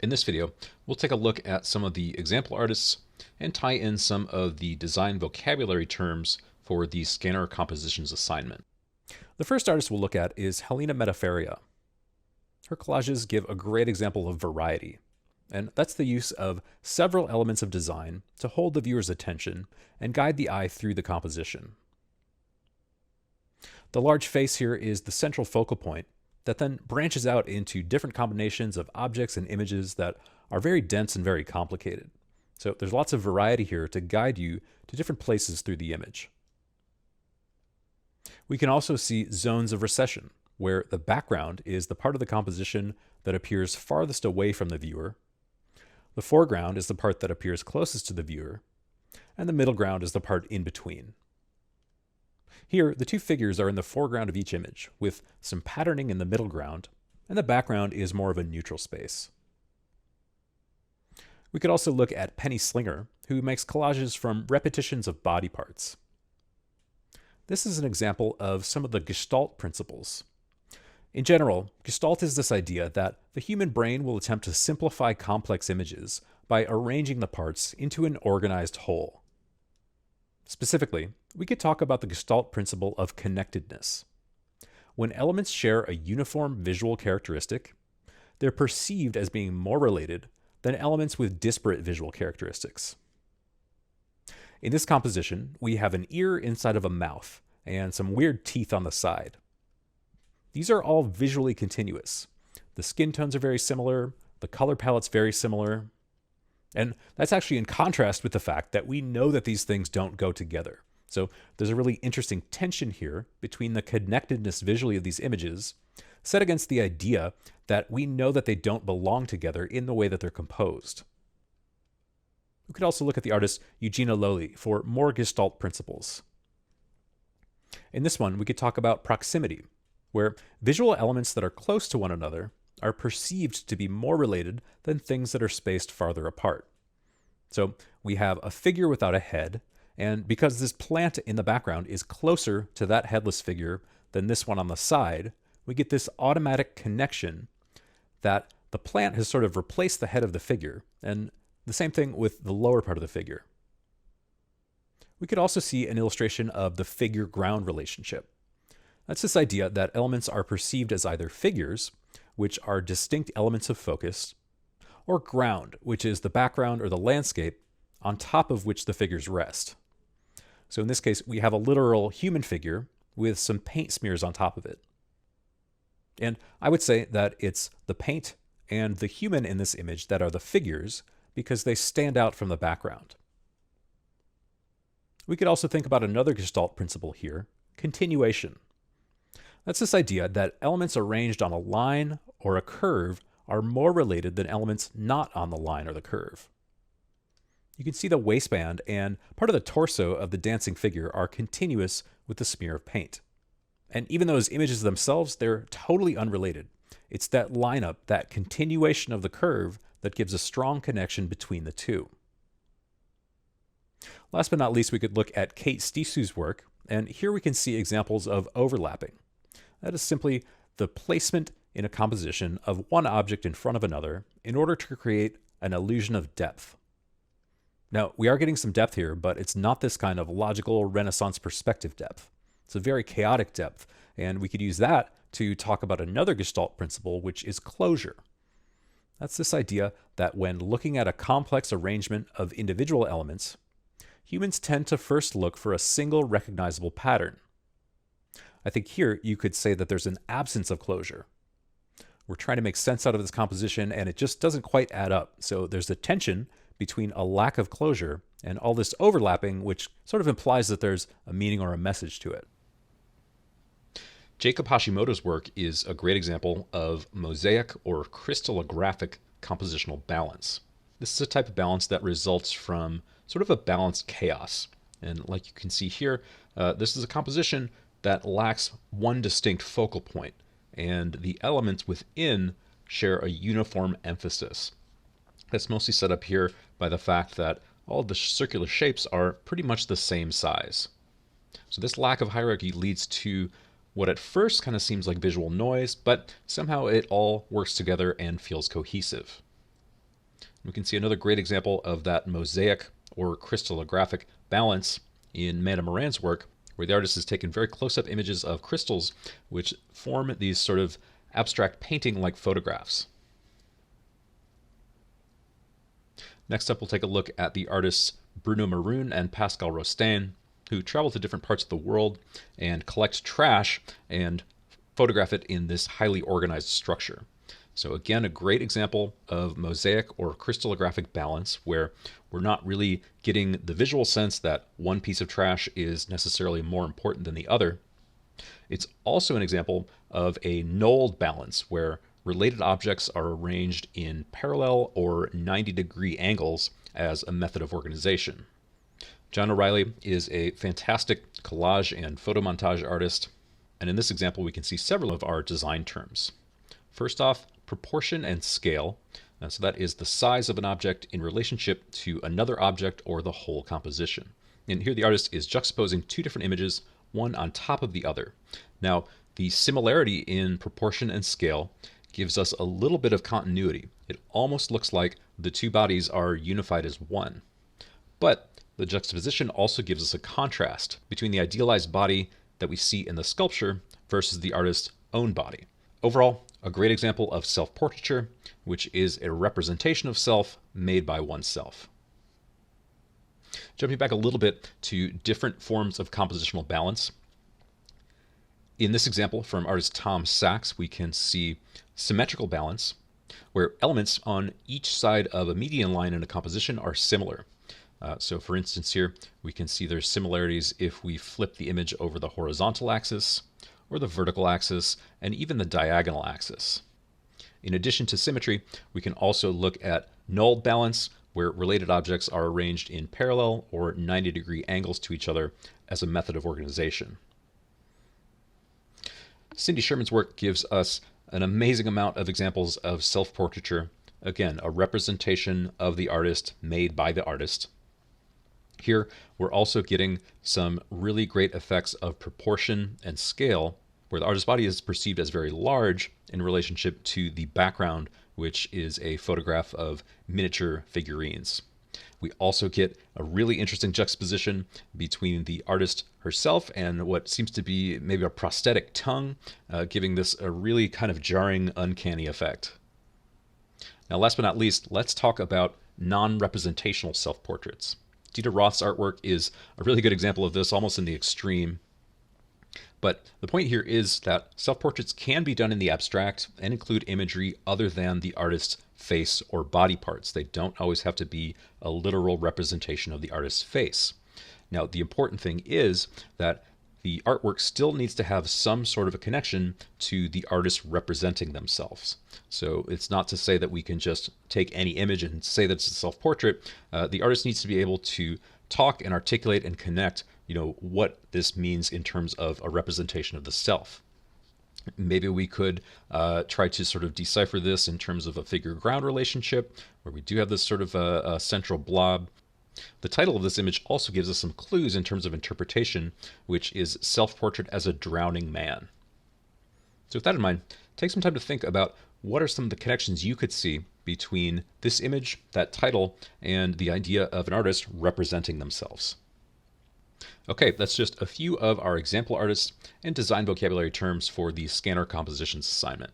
In this video, we'll take a look at some of the example artists and tie in some of the design vocabulary terms for the scanner compositions assignment. The first artist we'll look at is Helina Metafaria. Her collages give a great example of variety, and that's the use of several elements of design to hold the viewer's attention and guide the eye through the composition. The large face here is the central focal point that then branches out into different combinations of objects and images that are very dense and very complicated. So there's lots of variety here to guide you to different places through the image. We can also see zones of recession, where the background is the part of the composition that appears farthest away from the viewer. The foreground is the part that appears closest to the viewer, and the middle ground is the part in between. Here, the two figures are in the foreground of each image, with some patterning in the middle ground, and the background is more of a neutral space. We could also look at Slinger, who makes collages from repetitions of body parts. This is an example of some of the Gestalt principles. In general, Gestalt is this idea that the human brain will attempt to simplify complex images by arranging the parts into an organized whole. Specifically, we could talk about the Gestalt principle of connectedness. When elements share a uniform visual characteristic, they're perceived as being more related than elements with disparate visual characteristics. In this composition, we have an ear inside of a mouth and some weird teeth on the side. These are all visually continuous. The skin tones are very similar, the color palette's very similar, and that's actually in contrast with the fact that we know that these things don't go together. So there's a really interesting tension here between the connectedness visually of these images set against the idea that we know that they don't belong together in the way that they're composed. We could also look at the artist Eugenia Loli for more Gestalt principles. In this one, we could talk about proximity, where visual elements that are close to one another are perceived to be more related than things that are spaced farther apart. So we have a figure without a head, and because this plant in the background is closer to that headless figure than this one on the side, we get this automatic connection that the plant has sort of replaced the head of the figure, and the same thing with the lower part of the figure. We could also see an illustration of the figure-ground relationship. That's this idea that elements are perceived as either figures, which are distinct elements of focus, or ground, which is the background or the landscape on top of which the figures rest. So in this case, we have a literal human figure with some paint smears on top of it. And I would say that it's the paint and the human in this image that are the figures because they stand out from the background. We could also think about another Gestalt principle here, continuation. That's this idea that elements arranged on a line or a curve are more related than elements not on the line or the curve. You can see the waistband and part of the torso of the dancing figure are continuous with the smear of paint. And even those images themselves, they're totally unrelated. It's that lineup, that continuation of the curve, that gives a strong connection between the two. Last but not least, we could look at Kate Sticew's work, and here we can see examples of overlapping. That is simply the placement in a composition of one object in front of another in order to create an illusion of depth. Now, we are getting some depth here, but it's not this kind of logical Renaissance perspective depth. It's a very chaotic depth, and we could use that to talk about another Gestalt principle, which is closure. That's this idea that when looking at a complex arrangement of individual elements, humans tend to first look for a single recognizable pattern. I think here you could say that there's an absence of closure. We're trying to make sense out of this composition, and it just doesn't quite add up. So there's a tension between a lack of closure and all this overlapping, which sort of implies that there's a meaning or a message to it. Jacob Hashimoto's work is a great example of mosaic or crystallographic compositional balance. This is a type of balance that results from sort of a balanced chaos. And like you can see here, this is a composition that lacks one distinct focal point, and the elements within share a uniform emphasis. That's mostly set up here by the fact that all of the circular shapes are pretty much the same size. So this lack of hierarchy leads to what at first kind of seems like visual noise, but somehow it all works together and feels cohesive. We can see another great example of that mosaic or crystallographic balance in Manda Moran's work, where the artist has taken very close-up images of crystals which form these sort of abstract painting-like photographs. Next up, we'll take a look at the artists Bruno Mouron and Pascal Rostain, who travel to different parts of the world and collect trash and photograph it in this highly organized structure. So again, a great example of mosaic or crystallographic balance, where we're not really getting the visual sense that one piece of trash is necessarily more important than the other. It's also an example of a knolled balance, where related objects are arranged in parallel or 90-degree angles as a method of organization. John O'Reilly is a fantastic collage and photomontage artist, and in this example we can see several of our design terms. First off, proportion and scale. So that is the size of an object in relationship to another object or the whole composition. And here the artist is juxtaposing two different images, one on top of the other. Now, the similarity in proportion and scale gives us a little bit of continuity. It almost looks like the two bodies are unified as one. But the juxtaposition also gives us a contrast between the idealized body that we see in the sculpture versus the artist's own body. Overall, a great example of self-portraiture, which is a representation of self made by oneself. Jumping back a little bit to different forms of compositional balance. In this example from artist Tom Sachs, we can see symmetrical balance, where elements on each side of a median line in a composition are similar. So for instance here, we can see there's similarities if we flip the image over the horizontal axis, or the vertical axis, and even the diagonal axis. In addition to symmetry, we can also look at knolled balance, where related objects are arranged in parallel or 90-degree angles to each other as a method of organization. Cindy Sherman's work gives us an amazing amount of examples of self-portraiture. Again, a representation of the artist made by the artist. Here, we're also getting some really great effects of proportion and scale, where the artist's body is perceived as very large in relationship to the background, which is a photograph of miniature figurines. We also get a really interesting juxtaposition between the artist herself and what seems to be maybe a prosthetic tongue, giving this a really kind of jarring, uncanny effect. Now, last but not least, let's talk about non-representational self-portraits. Dieter Roth's artwork is a really good example of this, almost in the extreme. But the point here is that self-portraits can be done in the abstract and include imagery other than the artist's face or body parts. They don't always have to be a literal representation of the artist's face. Now, the important thing is that the artwork still needs to have some sort of a connection to the artist representing themselves. So it's not to say that we can just take any image and say that it's a self-portrait. The artist needs to be able to talk and articulate and connect, what this means in terms of a representation of the self. Maybe we could try to sort of decipher this in terms of a figure-ground relationship, where we do have this sort of a central blob. The title of this image also gives us some clues in terms of interpretation, which is Self-Portrait as a Drowning Man. So with that in mind, take some time to think about what are some of the connections you could see between this image, that title, and the idea of an artist representing themselves. Okay, that's just a few of our example artists and design vocabulary terms for the Scanner Compositions assignment.